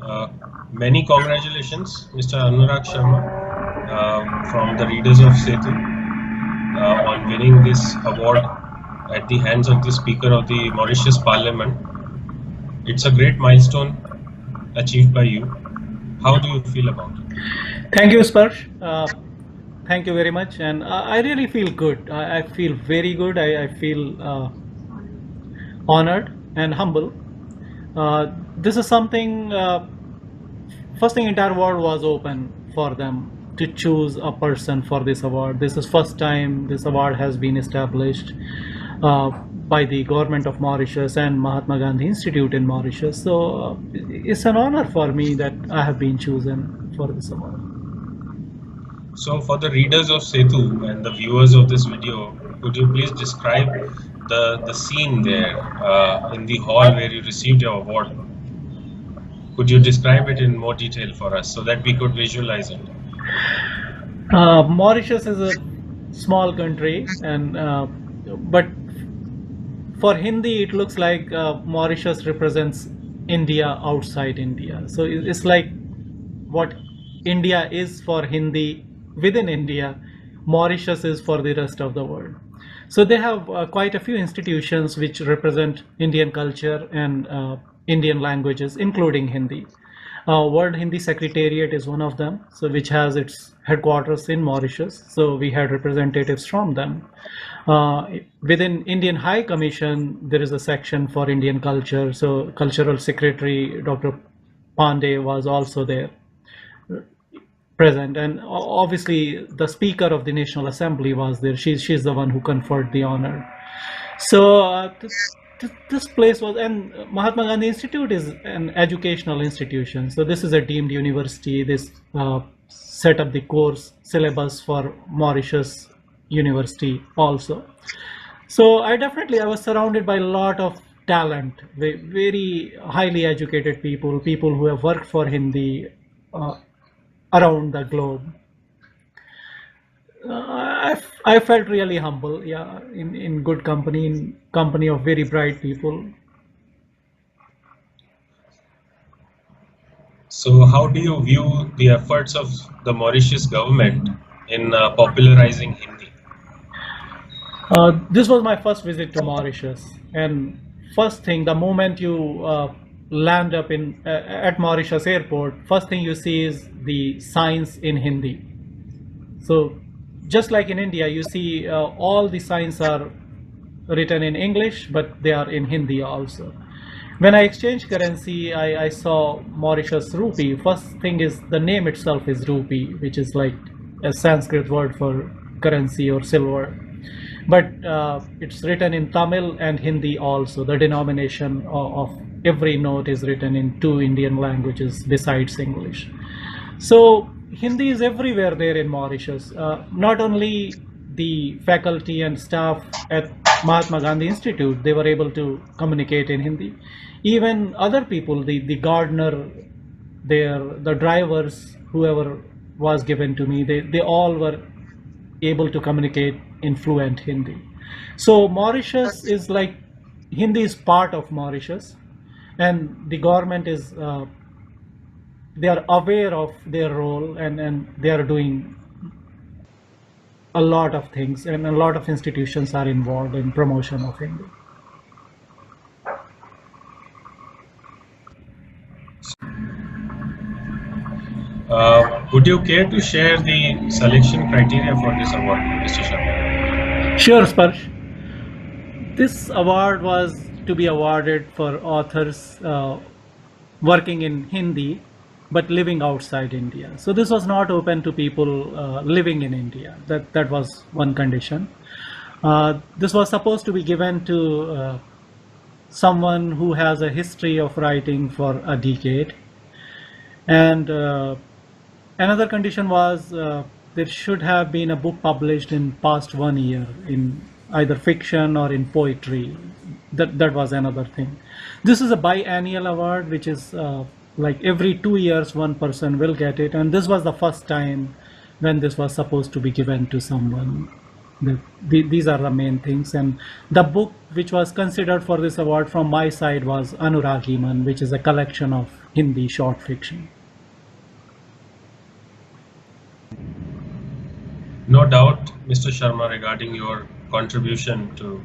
Uh, Many congratulations, Mr. Anurag Sharma, from the readers of Setu, on winning this award at the hands of the Speaker of the Mauritius Parliament. It's a great milestone achieved by you. How do you feel about it? Thank you, Sparsh. Thank you very much. And I really feel good. I feel very good. I feel honored and humble. This is something, first thing, entire world was open for them to choose a person for this award. This is first time this award has been established by the government of Mauritius and Mahatma Gandhi Institute in Mauritius. So it's an honor for me that I have been chosen for this award. So, for the readers of Setu and the viewers of this video, could you please describe the scene there in the hall where you received your award? Could you describe it in more detail for us so that we could visualize it? Mauritius is a small country, and but for Hindi, it looks like Mauritius represents India outside India. So it's like what India is for Hindi within India, Mauritius is for the rest of the world. So they have quite a few institutions which represent Indian culture and Indian languages, including Hindi. World Hindi Secretariat is one of them, so which has its headquarters in Mauritius. So we had representatives from them. Within Indian High Commission, there is a section for Indian culture. So Cultural Secretary Dr. Pandey was also there, present, and obviously the Speaker of the National Assembly was there. She's the one who conferred the honor. So this place was, and Mahatma Gandhi Institute is an educational institution. So this is a deemed university. This set up the course syllabus for Mauritius University also. So I was surrounded by a lot of talent, very highly educated people who have worked for Hindi around the globe. I felt really humble, yeah, in good company, in company of very bright people. So, how do you view the efforts of the Mauritius government in popularizing Hindi? This was my first visit to Mauritius, and first thing, the moment you land up in at Mauritius airport, first thing you see is the signs in Hindi. So just like in India, you see all the signs are written in English, but they are in Hindi also. When I exchanged currency, I saw Mauritius rupee. First thing is the name itself is rupee, which is like a Sanskrit word for currency or silver. But it's written in Tamil and Hindi also. The denomination of every note is written in two Indian languages besides English. So Hindi is everywhere there in Mauritius. Not only the faculty and staff at Mahatma Gandhi Institute, they were able to communicate in Hindi. Even other people, the gardener there, the drivers, whoever was given to me, they all were able to communicate in fluent Hindi. So Mauritius is like, Hindi is part of Mauritius, and the government is they are aware of their role, and they are doing a lot of things, and a lot of institutions are involved in promotion of Hindi. Would you care to share the selection criteria for this award, Mr. Sharma? Sure, Sparsh. This award was to be awarded for authors working in Hindi but living outside India. So this was not open to people living in India. That was one condition. This was supposed to be given to someone who has a history of writing for a decade. And another condition was there should have been a book published in past 1 year in either fiction or in poetry. That was another thing. This is a biennial award, which is like every 2 years one person will get it, and this was the first time when this was supposed to be given to someone. These are the main things. And the book which was considered for this award from my side was Anuragiman, which is a collection of Hindi short fiction. No doubt, Mr. Sharma, regarding your contribution to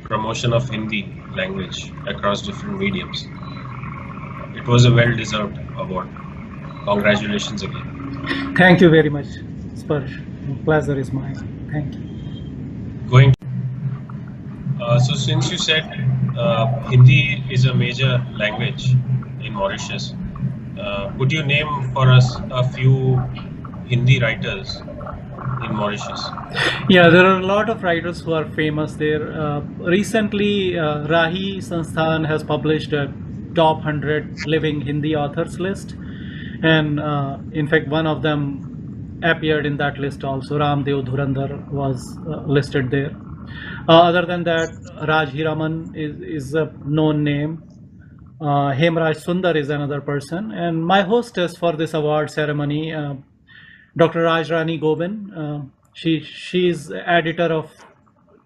promotion of Hindi language across different mediums. It was a well-deserved award. Congratulations again. Thank you very much, Sparsh. Pleasure is mine. Thank you. So since you said Hindi is a major language in Mauritius, could you name for us a few Hindi writers in Mauritius? Yeah, there are a lot of writers who are famous there. Recently, Rahi Sansthan has published a top 100 living Hindi authors list, and in fact, one of them appeared in that list also. Ramdev Dhurandhar was listed there. Other than that, Raj Hiraman is a known name. Hemraj Sundar is another person, and my hostess for this award ceremony, Dr. Rajrani Goben. She's editor of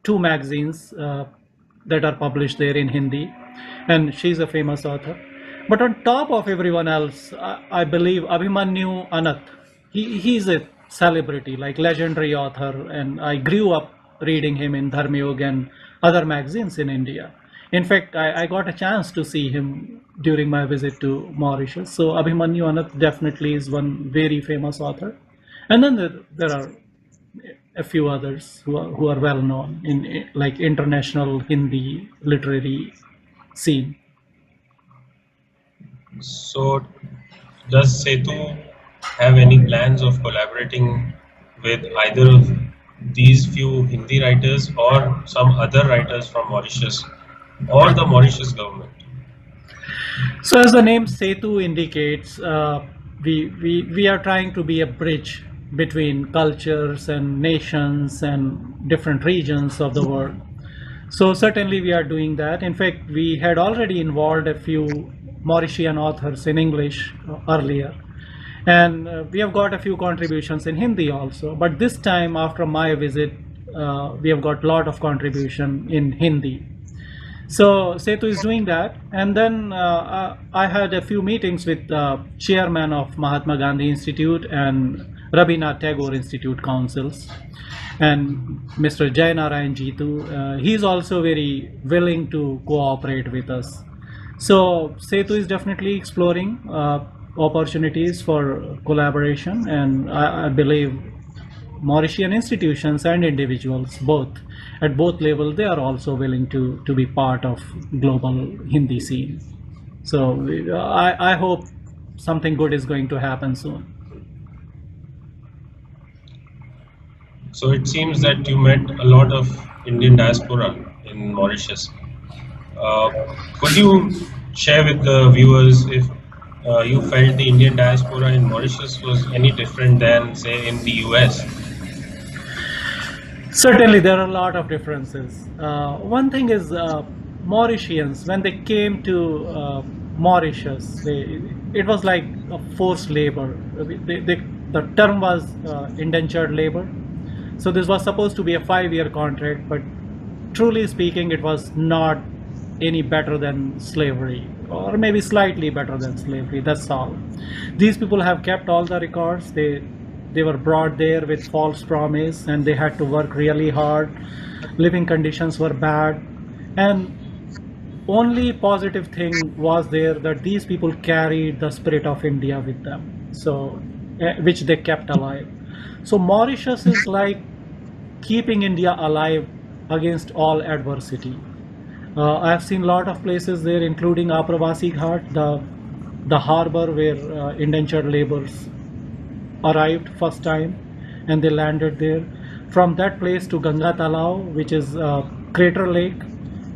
2 magazines that are published there in Hindi, and she's a famous author. But on top of everyone else, I believe Abhimanyu Anat. He's a celebrity, like legendary author, and I grew up reading him in Dharmyog and other magazines in India. In fact, I got a chance to see him during my visit to Mauritius. So Abhimanyu Anat definitely is one very famous author. And then there are a few others who are well known in like international Hindi literary scene. So, does Setu have any plans of collaborating with either of these few Hindi writers or some other writers from Mauritius or the Mauritius government? So as the name Setu indicates, we are trying to be a bridge between cultures and nations and different regions of the world. So certainly we are doing that. In fact, we had already involved a few Mauritian authors in English earlier. And we have got a few contributions in Hindi also. But this time after my visit, we have got a lot of contribution in Hindi. So Setu is doing that. And then I had a few meetings with the chairman of Mahatma Gandhi Institute and Rabindranath Tagore Institute Councils, and Mr. Jainarayan Jitu. He is also very willing to cooperate with us. So Setu is definitely exploring opportunities for collaboration, and I believe Mauritian institutions and individuals, both at both levels, they are also willing to be part of global Hindi scene. So I hope something good is going to happen soon. So it seems that you met a lot of Indian diaspora in Mauritius. Could you share with the viewers if you felt the Indian diaspora in Mauritius was any different than, say, in the US? Certainly, there are a lot of differences. One thing is Mauritians, when they came to Mauritius, it was like a forced labor. The term was indentured labor. So this was supposed to be a 5-year contract, but truly speaking, it was not any better than slavery, or maybe slightly better than slavery. That's all. These people have kept all the records. They were brought there with false promise, and they had to work really hard. Living conditions were bad, and only positive thing was there that these people carried the spirit of India with them, so which they kept alive. So Mauritius is like keeping India alive against all adversity. I have seen a lot of places there, including Apravasi Ghat, the harbor where indentured laborers arrived first time, and they landed there. From that place to Ganga Talao, which is Crater Lake,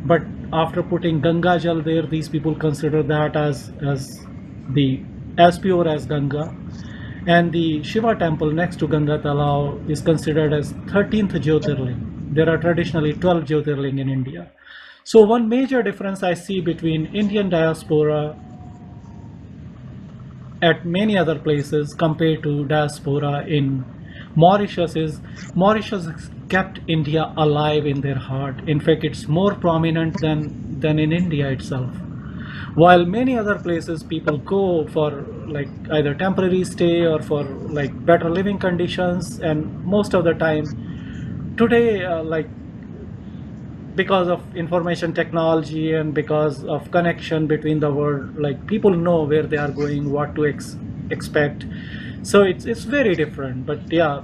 but after putting Ganga Jal there, these people consider that as pure as Ganga. And the Shiva temple next to Ganga Talao is considered as 13th Jyotirling. There are traditionally 12 Jyotirling in India. So one major difference I see between Indian diaspora at many other places compared to diaspora in Mauritius is Mauritius kept India alive in their heart. In fact, it's more prominent than in India itself. While many other places people go for like either temporary stay or for like better living conditions, and most of the time today, like because of information technology and because of connection between the world, like people know where they are going, what to expect. So it's very different. But yeah,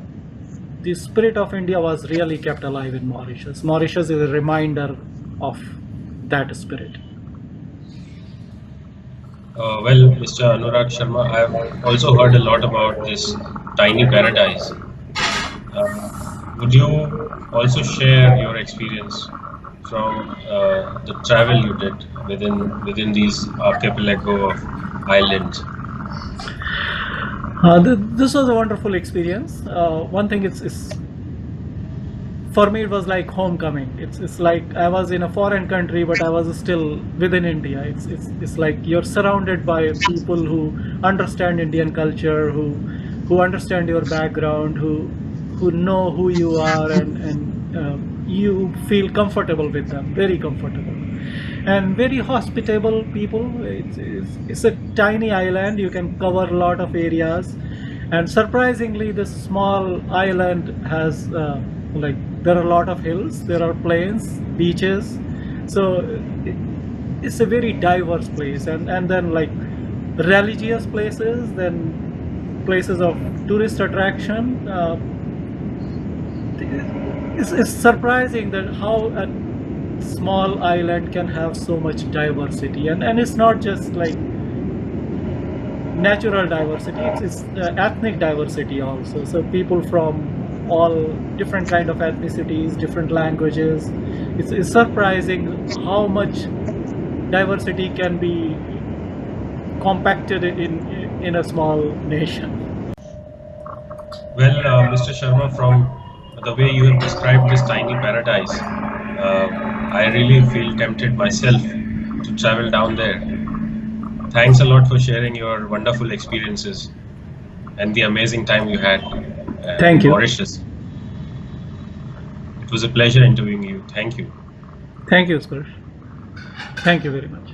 the spirit of India was really kept alive in Mauritius. Mauritius is a reminder of that spirit. Well, Mr. Anurag Sharma, I have also heard a lot about this tiny paradise. Would you also share your experience from the travel you did within these archipelago of islands? This was a wonderful experience. One thing is for me it was like homecoming. It's like I was in a foreign country, but I was still within India. It's like you're surrounded by people who understand Indian culture, who understand your background, who know who you are, and you feel comfortable with them, very comfortable, and very hospitable people. It's a tiny island. You can cover a lot of areas, and surprisingly, this small island has like there are a lot of hills, there are plains, beaches, so it's a very diverse place, and then like religious places, then places of tourist attraction. It's surprising that how a small island can have so much diversity, and it's not just like natural diversity, it's ethnic diversity also. So people from all different kind of ethnicities, different languages. It's surprising how much diversity can be compacted in a small nation. Well, Mr. Sharma, from the way you have described this tiny paradise, I really feel tempted myself to travel down there. Thanks a lot for sharing your wonderful experiences and the amazing time you had Thank in you. Mauritius. It was a pleasure interviewing you. Thank you. Thank you, Sparsh. Thank you very much.